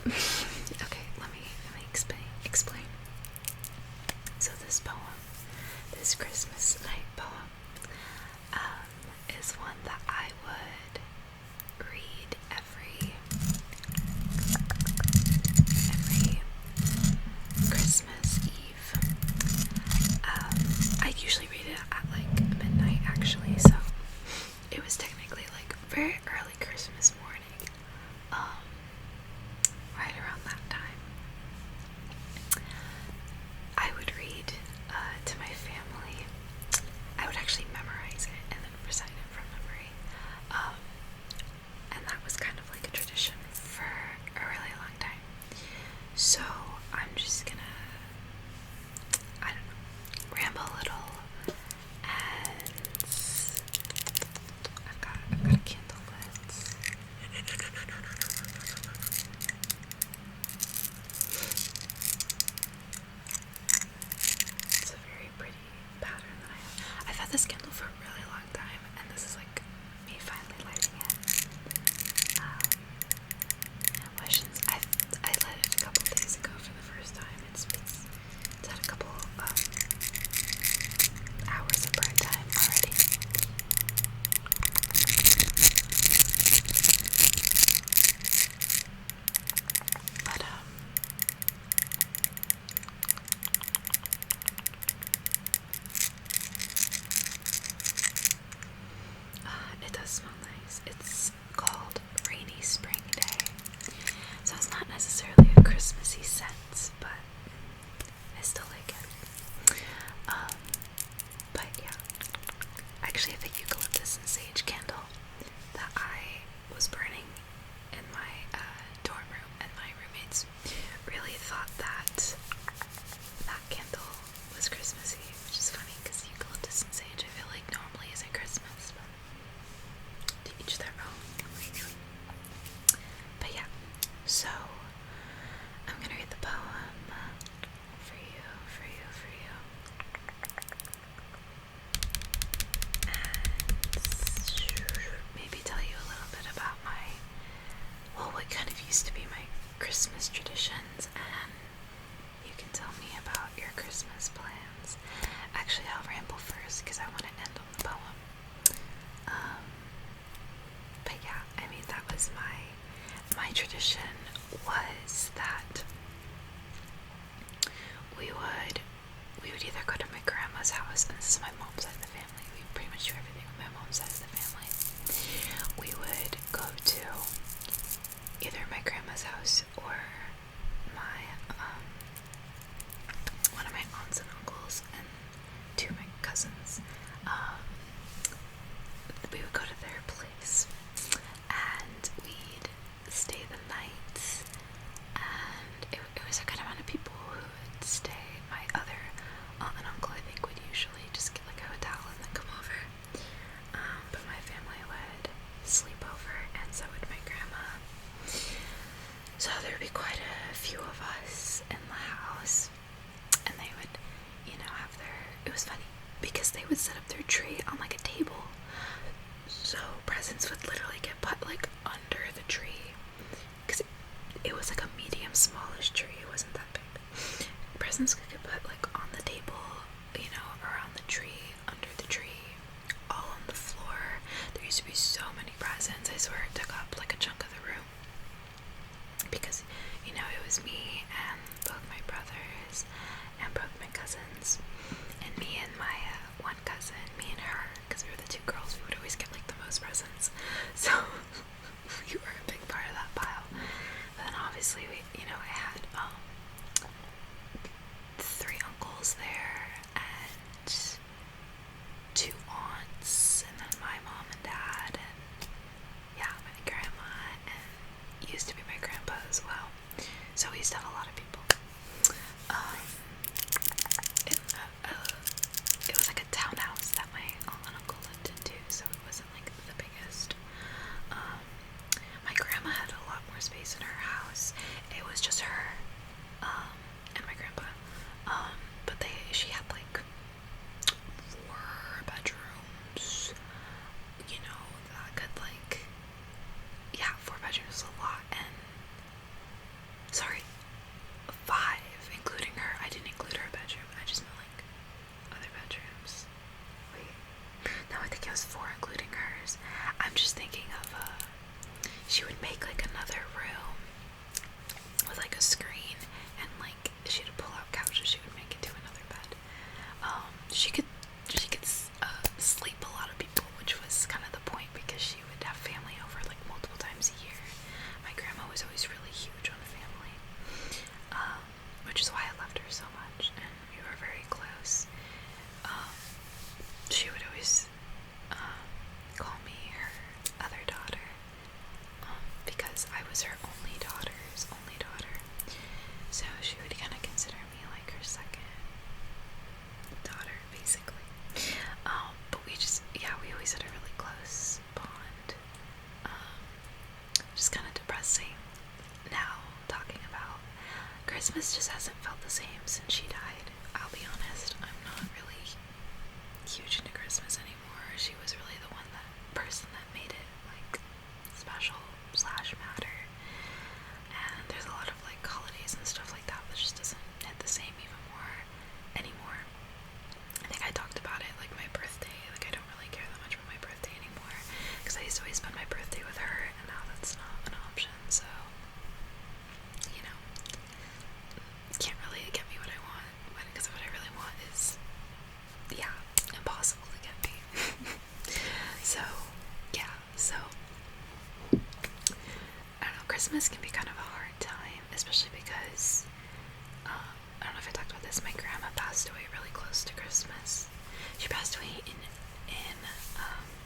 Okay, let me explain. So this poem, this Christmas night poem, is one that I would read every Christmas Eve. I usually read it at like midnight actually, so it was technically like very early Christmas morning, right around that time. I would read to my family. I would actually memorize it and then recite it from memory. And that was kind of like a tradition for a really long time. So I'm just gonna, I don't know, ramble a little, and I've got a candle lit. It's a very pretty pattern that I have. I've had this candle for a really long time, and this is like me finally lighting it. I lit it a couple days ago for the first time. It's had a couple hours of bright time already. But it does smell nice. It's called Rainy Spring Day. So it's not necessarily a Christmassy scent, but I still like it. But yeah, actually the eucalyptus and sage candle that I was burning in my dorm room, and my roommates really thought that candle was Christmassy, which is funny because eucalyptus and sage I feel like normally isn't Christmas, but to each their own. But yeah, so I'm gonna read the poem for you. And maybe tell you a little bit about what kind of used to be my Christmas traditions, and you can tell me about your Christmas plans. Actually, I'll ramble first because I want to end on the poem. But yeah, I mean, that was my tradition was that we would either go to my grandma's house, and this is my mom's side of the family. We pretty much do everything with my mom's side of the family. We would go to either my grandma's house or my one of my aunts and uncles and two of my cousins. We would go to their place and we'd stay the night, and it was a good amount of people who would stay. My other aunt and uncle I think would usually just get like a hotel and then come over, but my family would sleep over, and so would my grandma. So there would be quite a few of us in the house, and they would, have it was funny because they would set up their tree on like a table, so presents would literally get put like under the tree, because it was like a medium smallish tree, it wasn't that big. Presents could get put like on the table, around the tree, under the tree, all on the floor. There used to be so many presents, I swear it took up like a chunk of the room, because it was me and both my brothers and both my cousins, and me and my one cousin, me and her, because we were the two girls, we would always get like the most presents, so we were a big part of that pile. But then obviously I had three uncles there and two aunts, and then my mom and dad, and my grandma, and used to be my grandpa as well. So we used to have a lot of people. It was like a townhouse that my aunt and uncle lived in too, so it wasn't like the biggest. My grandma had a lot more space in her house. It was just her and my grandpa. But she had like 4 bedrooms. That could 4 bedrooms is a lot, and Christmas just hasn't felt the same since she died. I'll be honest, I'm not really huge into Christmas anymore. She was really the person that made it like special slash matter. And there's a lot of like holidays and stuff like that just doesn't hit the same even more anymore. I think I talked about it, like my birthday, like I don't really care that much about my birthday anymore, because I used to always spend my birthday with her, and now that's not an option, so, you know, can't really get me what I want, because what I really want is, yeah, impossible to get me. So, yeah, so, I don't know, Christmas can be kind of a hard time, especially because, I don't know if I talked about this, my grandma passed away really close to Christmas. She passed away in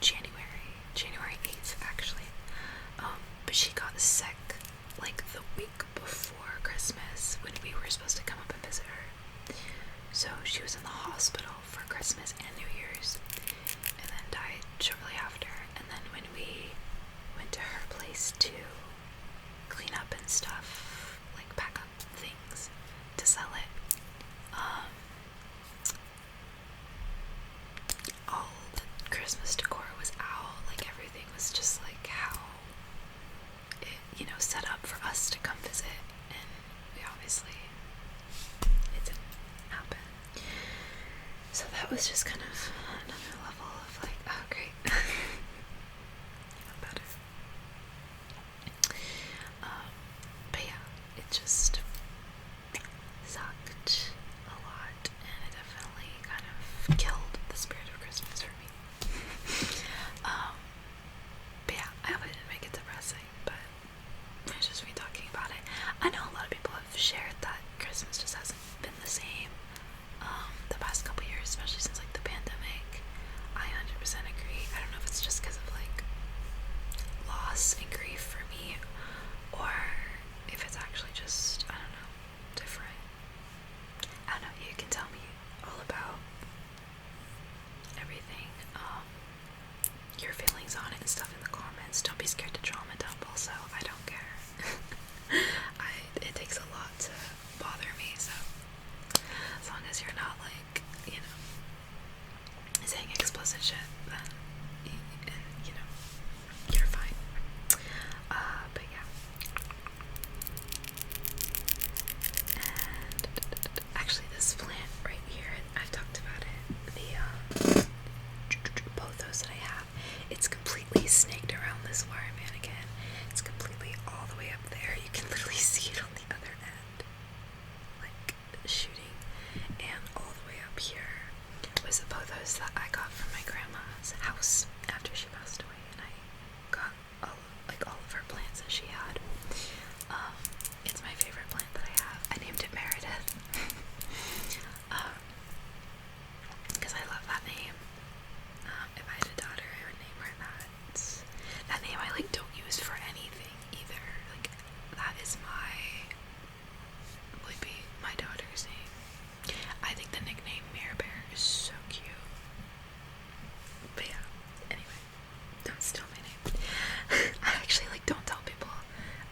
January 8th, actually. But she got sick like the week before Christmas when we were supposed to come up and visit her. So she was in the hospital for Christmas and New Year's, and then died shortly after. And then when we went to her place to clean up and stuff, like pack up things to sell it, all the Christmas decor was out, like everything was just like how it, set up for us to come visit, and we obviously, it didn't happen. So that was just kind of another level of like, oh great, even better. But yeah, it just sucked a lot, and it definitely kind of killed the spirit of Christmas for me. But yeah, I hope I didn't make it depressing, but it's just me talking about it. I know a lot of people have shared that Christmas just hasn't been the same the past couple years, especially since like the pandemic. I 100% agree. I don't know if it's just because of like loss and grief for me, or if it's actually just, I don't know, different. I don't know, you can tell me all about everything, your feelings on it and stuff in the comments. Don't be scared to trauma dump also, I don't care. It takes a lot to bother me, so as long as you're not like, saying explicit shit, then, you're fine. But yeah. And actually this plant right here, I've talked about it, the pothos that I have, it's completely snaked around this wire mannequin. It's completely all the way up there. You can literally see it on the other end, like shooting. And all the way up here was the pothos that I got from my grandma's house after she passed away, and I got all of her plants that she had. It's my favorite plant that I have. I named it Meredith because I love that name. If I had a daughter, I would name her that. That name I like don't use for anything either. Like that is would be my daughter's name. I think the nickname Mare Bear is so cute. But yeah, anyway, don't steal my name. I actually don't tell people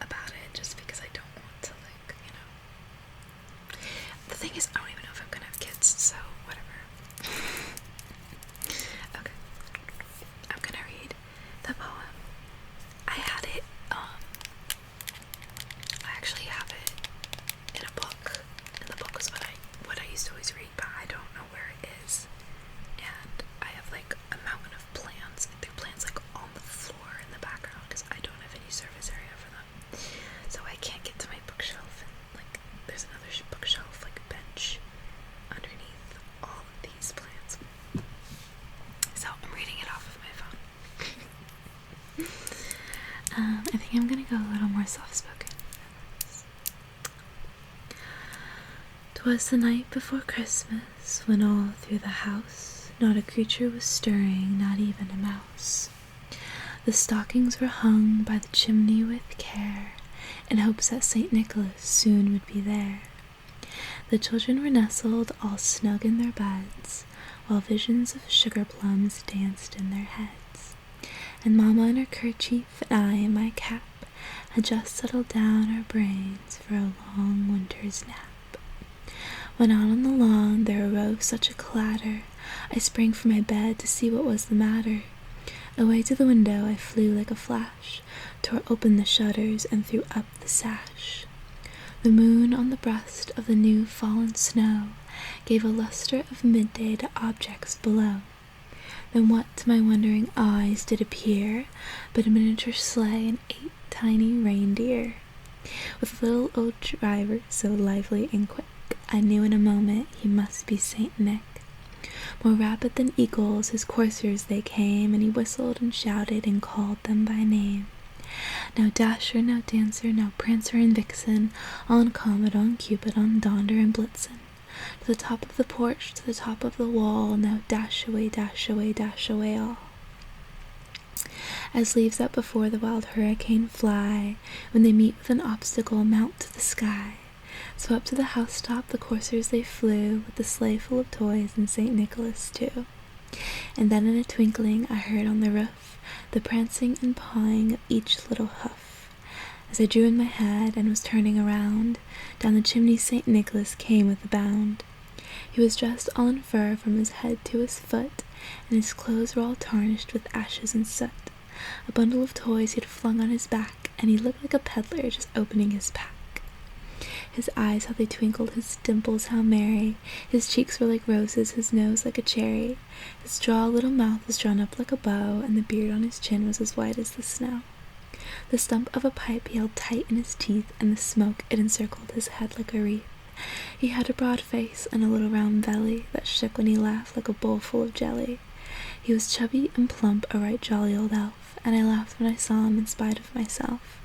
about it just because I don't want to The thing is, I don't even know if I'm gonna have kids, so whatever. Okay. I'm gonna read the poem. I had it, I actually have it in a book, and the book was what I used to always read, but I don't know where it is. And I have a mountain of plants. There are plants on the floor in the background because I don't have any surface area for them. So I can't get to my bookshelf, and there's another bookshelf bench underneath all of these plants. So I'm reading it off of my phone. I think I'm gonna go a little more soft-spoken. 'Twas the night before Christmas, when all through the house not a creature was stirring, not even a mouse. The stockings were hung by the chimney with care, in hopes that St. Nicholas soon would be there. The children were nestled all snug in their beds, while visions of sugar plums danced in their heads. And Mamma in her kerchief, and I in my cap, had just settled down our brains for a long winter his nap. When out on the lawn there arose such a clatter, I sprang from my bed to see what was the matter. Away to the window I flew like a flash, tore open the shutters and threw up the sash. The moon on the breast of the new fallen snow gave a lustre of midday to objects below. Then what to my wondering eyes did appear but a miniature sleigh and 8 tiny reindeer, with a little old driver so lively and quick, I knew in a moment he must be Saint Nick. More rapid than eagles his coursers they came, and he whistled and shouted and called them by name. Now Dasher, now Dancer, now Prancer and Vixen, on Comet, on Cupid, on Donder and Blitzen. To the top of the porch, to the top of the wall, now dash away, dash away, dash away all. As leaves that before the wild hurricane fly, when they meet with an obstacle, mount to the sky. So up to the housetop the coursers they flew, with the sleigh full of toys and St. Nicholas too. And then in a twinkling I heard on the roof the prancing and pawing of each little hoof. As I drew in my head and was turning around, down the chimney St. Nicholas came with a bound. He was dressed all in fur from his head to his foot, and his clothes were all tarnished with ashes and soot. A bundle of toys he had flung on his back, and he looked like a peddler just opening his pack. His eyes, how they twinkled, his dimples, how merry. His cheeks were like roses, his nose like a cherry. His droll little mouth was drawn up like a bow, and the beard on his chin was as white as the snow. The stump of a pipe he held tight in his teeth, and the smoke, it encircled his head like a wreath. He had a broad face and a little round belly that shook when he laughed like a bowl full of jelly. He was chubby and plump, a right jolly old elf, and I laughed when I saw him in spite of myself.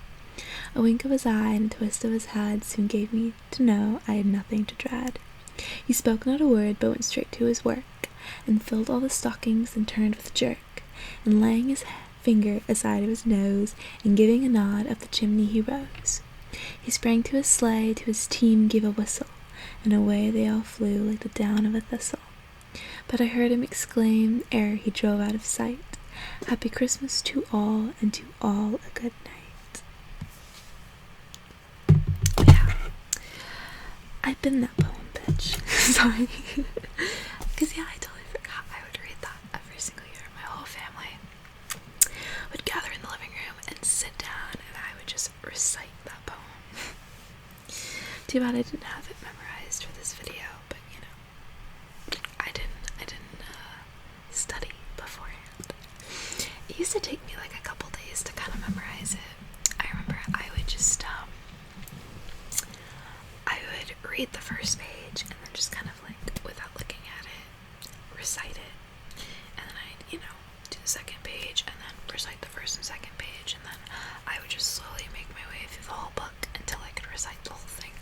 A wink of his eye and a twist of his head soon gave me to know I had nothing to dread. He spoke not a word, but went straight to his work, and filled all the stockings and turned with a jerk, and laying his finger aside of his nose, and giving a nod, up the chimney he rose. He sprang to his sleigh, to his team gave a whistle, and away they all flew like the down of a thistle. But I heard him exclaim, ere he drove out of sight, "Happy Christmas to all, and to all a good night." I've been that poem, bitch. Sorry. Because, yeah, I totally forgot I would read that every single year. My whole family would gather in the living room and sit down, and I would just recite that poem. Too bad I didn't have it memorized for this video, but, you know, I didn't study beforehand. It used to take me like a couple days to kind of memorize it. I remember I would just, read the first page and then just kind of like, without looking at it, recite it, and then I'd, do the second page and then recite the first and second page, and then I would just slowly make my way through the whole book until I could recite the whole thing.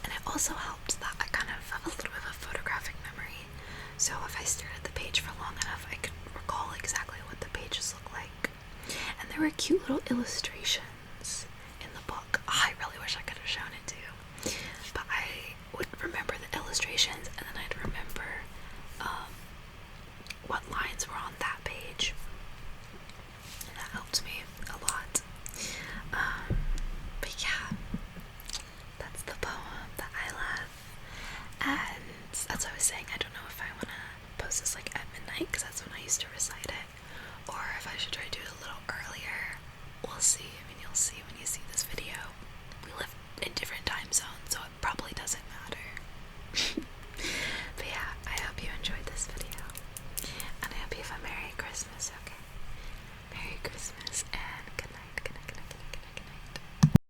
And it also helped that I kind of have a little bit of a photographic memory, so if I stared at the page for long enough I could recall exactly what the pages look like. And there were cute little illustrations